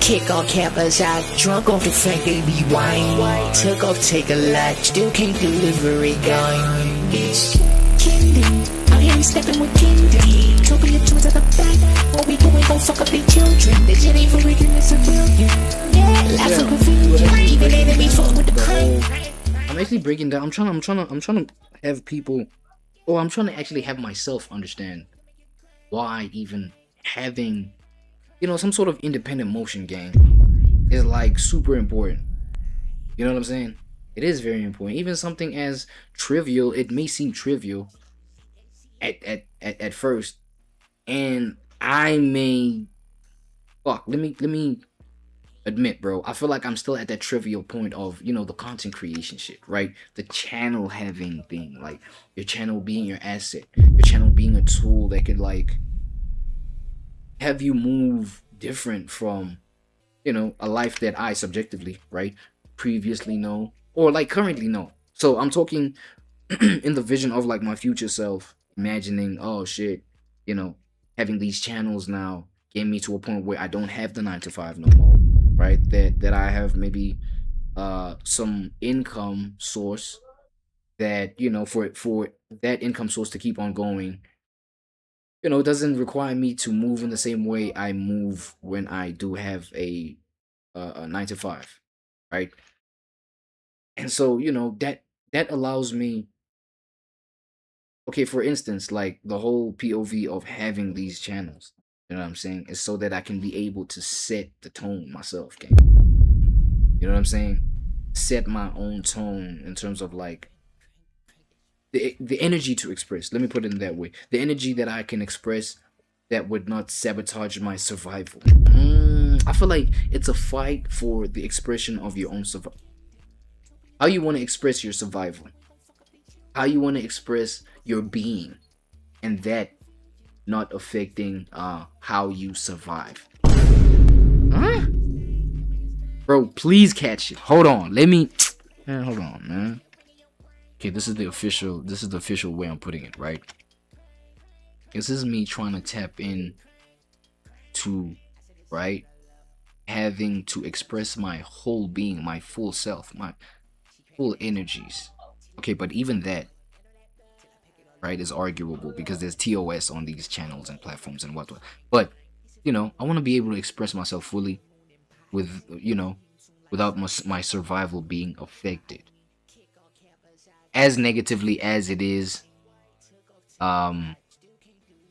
Kick on campus, I drunk off the fact they be wine. Took off, take a lot, still can't deliver it, going. Bitch, Kendi, out here stepping with Kendi. Don't be a choice at the back. What we doing, gon' fuck up their children. This shit ain't for real, it's a civilian. Yeah, life for confusion. Even enemies fuck with the crime. I'm actually breaking down. I'm trying to have people, or I'm trying to actually have myself understand why even having, you know, some sort of independent motion gang is like super important. You know what I'm saying? It is very important. Even something as trivial, it may seem trivial at first, and I may let me admit, bro, I feel like I'm still at that trivial point of, you know, the content creation shit, right? The channel having thing, like your channel being your asset, your channel being a tool that could like have you move different from, you know, a life that I subjectively, right, previously know, or like currently know. So I'm talking in the vision of like my future self, imagining, oh shit, you know, having these channels now get me to a point where I don't have the 9 to 5 no more, right? That I have maybe some income source that, you know, for that income source to keep on going, you know, it doesn't require me to move in the same way I move when I do have a 9 to 5, right? And so, you know, that allows me, okay, for instance, like the whole POV of having these channels, you know what I'm saying, is so that I can be able to set the tone myself, gang. You know what I'm saying? Set my own tone in terms of like the energy to express. Let me put it in that way. The energy that I can express that would not sabotage my survival. I feel like it's a fight for the expression of your own survival. How you want to express your survival. How you want to express your being. And that not affecting how you survive. Huh? Bro, please catch it. Hold on. Let me hold on, man. Okay, this is the official way I'm putting it, right? This is me trying to tap in to, right, having to express my whole being, my full self, my full energies. Okay, but even that, right, is arguable because there's TOS on these channels and platforms and whatnot. But, you know, I want to be able to express myself fully with, you know, without my survival being affected. As negatively as it is,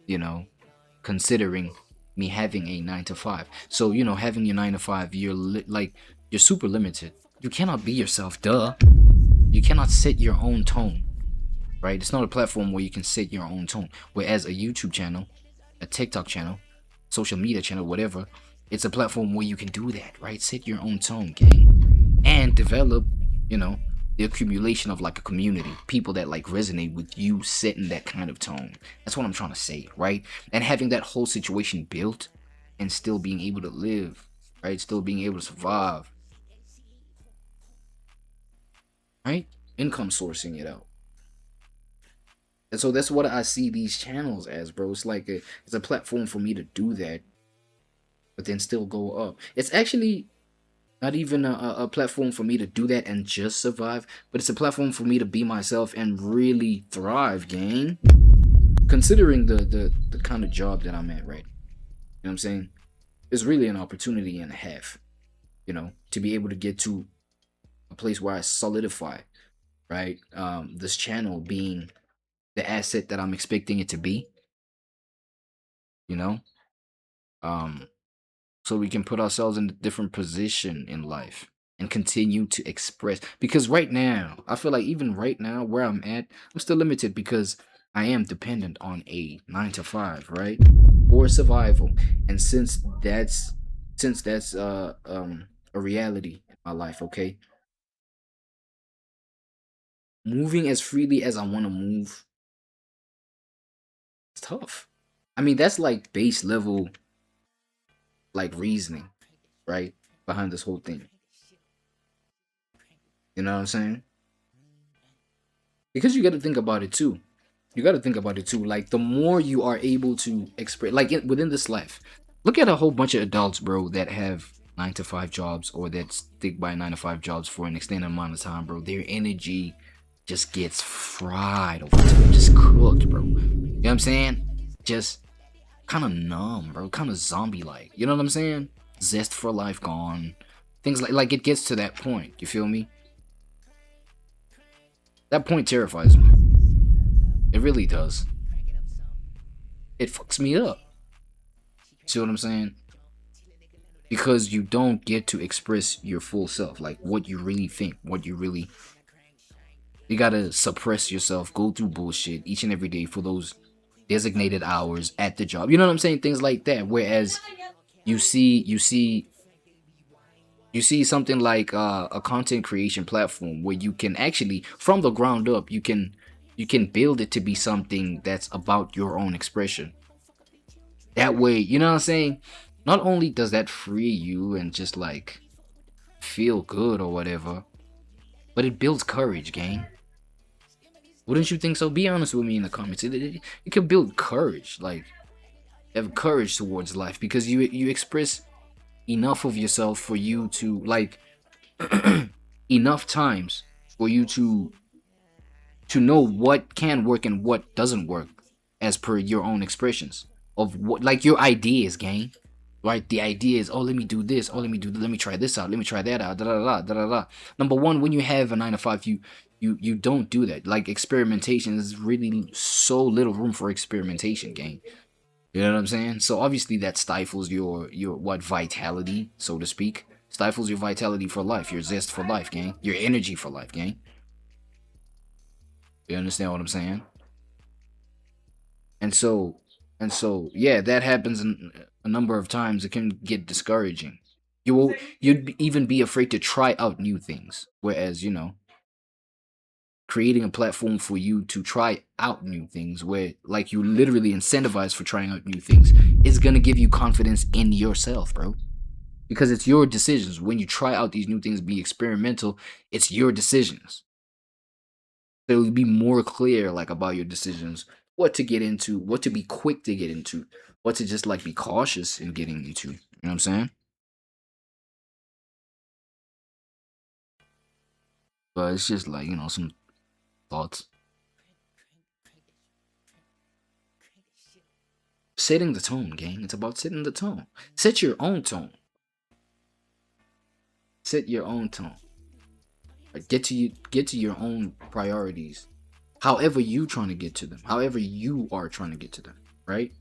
you know, considering me having a 9 to 5. So, you know, having your 9 to 5, you're you're super limited. You cannot be yourself, duh. You cannot set your own tone, right? It's not a platform where you can set your own tone. Whereas a YouTube channel, a TikTok channel, social media channel, whatever, it's a platform where you can do that, right? Set your own tone, gang. And develop, you know, the accumulation of like a community, people that like resonate with you setting that kind of tone. That's what I'm trying to say, right? And having that whole situation built and still being able to live, right? Still being able to survive, right? Income sourcing it out. And so that's what I see these channels as, bro. It's like it's a platform for me to do that, but then still go up. It's actually not even a platform for me to do that and just survive, but it's a platform for me to be myself and really thrive, gang. Considering the kind of job that I'm at, right? You know what I'm saying? It's really an opportunity and a half, you know, to be able to get to a place where I solidify, right? This channel being the asset that I'm expecting it to be, you know? So we can put ourselves in a different position in life and continue to express. Because right now, I feel like even right now where I'm at, I'm still limited because I am dependent on a 9 to 5, right? For survival. And since that's a reality in my life, okay? Moving as freely as I want to move, it's tough. I mean, that's like base level like reasoning, right, behind this whole thing. You know what I'm saying? Because you got to think about it too. Like the more you are able to express, like within this life, look at a whole bunch of adults, bro, that have 9 to 5 jobs or that stick by 9 to 5 jobs for an extended amount of time, bro, their energy just gets fried over time, just cooked, bro. You know what I'm saying? Just kind of numb, bro, kind of zombie-like. You know what I'm saying? Zest for life gone. Things like it gets to that point. You feel me? That point terrifies me. It really does. It fucks me up. See what I'm saying? Because you don't get to express your full self, like what you really think, what you really. You gotta suppress yourself, go through bullshit each and every day for those designated hours at the job. You know what I'm saying? Things like that. Whereas you see something like a content creation platform where you can actually, from the ground up, you can build it to be something that's about your own expression. That way, you know what I'm saying? Not only does that free you and just like feel good or whatever, but it builds courage, gang. Wouldn't you think so? Be honest with me in the comments. It can build courage, like have courage towards life, because you express enough of yourself for you to like enough times for you to know what can work and what doesn't work as per your own expressions of what, like your ideas, gang. Right? The idea is, oh, let me do this, oh, let me try this out, let me try that out, da da da da da da. Number one, when you have a 9 to 5, you don't do that. Like experimentation, is really so little room for experimentation, gang. You know what I'm saying? So obviously that stifles your what, vitality, so to speak. Stifles your vitality for life, your zest for life, gang. Your energy for life, gang. You understand what I'm saying? And so yeah, that happens a number of times. It can get discouraging. You'd even be afraid to try out new things. Whereas, you know, creating a platform for you to try out new things, where like you literally incentivize for trying out new things, is gonna give you confidence in yourself, bro. Because it's your decisions. When you try out these new things, be experimental, it's your decisions. So it'll be more clear, like, about your decisions, what to get into, what to be quick to get into, what to just like be cautious in getting into. You know what I'm saying? But it's just like, you know, some thoughts. Setting the tone, gang. It's about setting the tone. Set your own tone. Set your own tone. Like, get to your own priorities. However you trying to get to them. However you are trying to get to them. Right?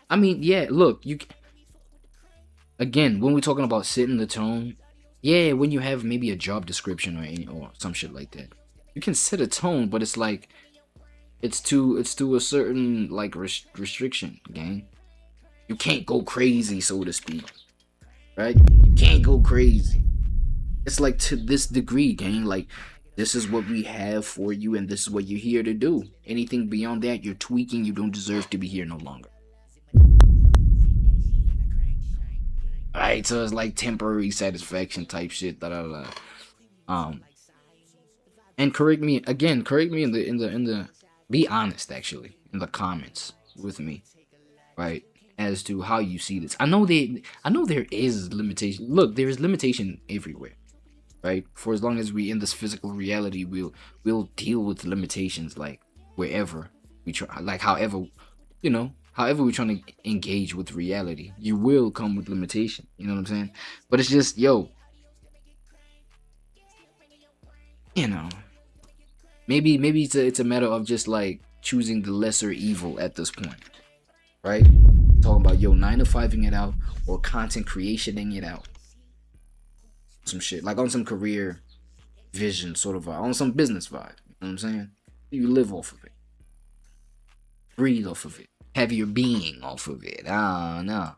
I mean, yeah, look, again, when we're talking about setting the tone, yeah, when you have maybe a job description or some shit like that, you can set a tone, but it's like it's to a certain like restriction, gang. You can't go crazy, so to speak, right? You can't go crazy. It's like to this degree, gang. Like, this is what we have for you, and this is what you're here to do. Anything beyond that, you're tweaking. You don't deserve to be here no longer. Alright, so it's like temporary satisfaction type shit. Da da da. And correct me in the be honest, actually, in the comments with me, right, as to how you see this. I know there is limitation. Look, there is limitation everywhere, right? For as long as we in this physical reality, we'll deal with limitations, like wherever we try, like however, you know, however we're trying to engage with reality, you will come with limitation. You know what I'm saying? But it's just, yo, you know, maybe it's a matter of just like choosing the lesser evil at this point, right? Talking about, yo, 9 to 5ing it out or content creationing it out, some shit like on some career vision sort of vibe, on some business vibe. You know what I'm saying? You live off of it, breathe off of it, have your being off of it. No.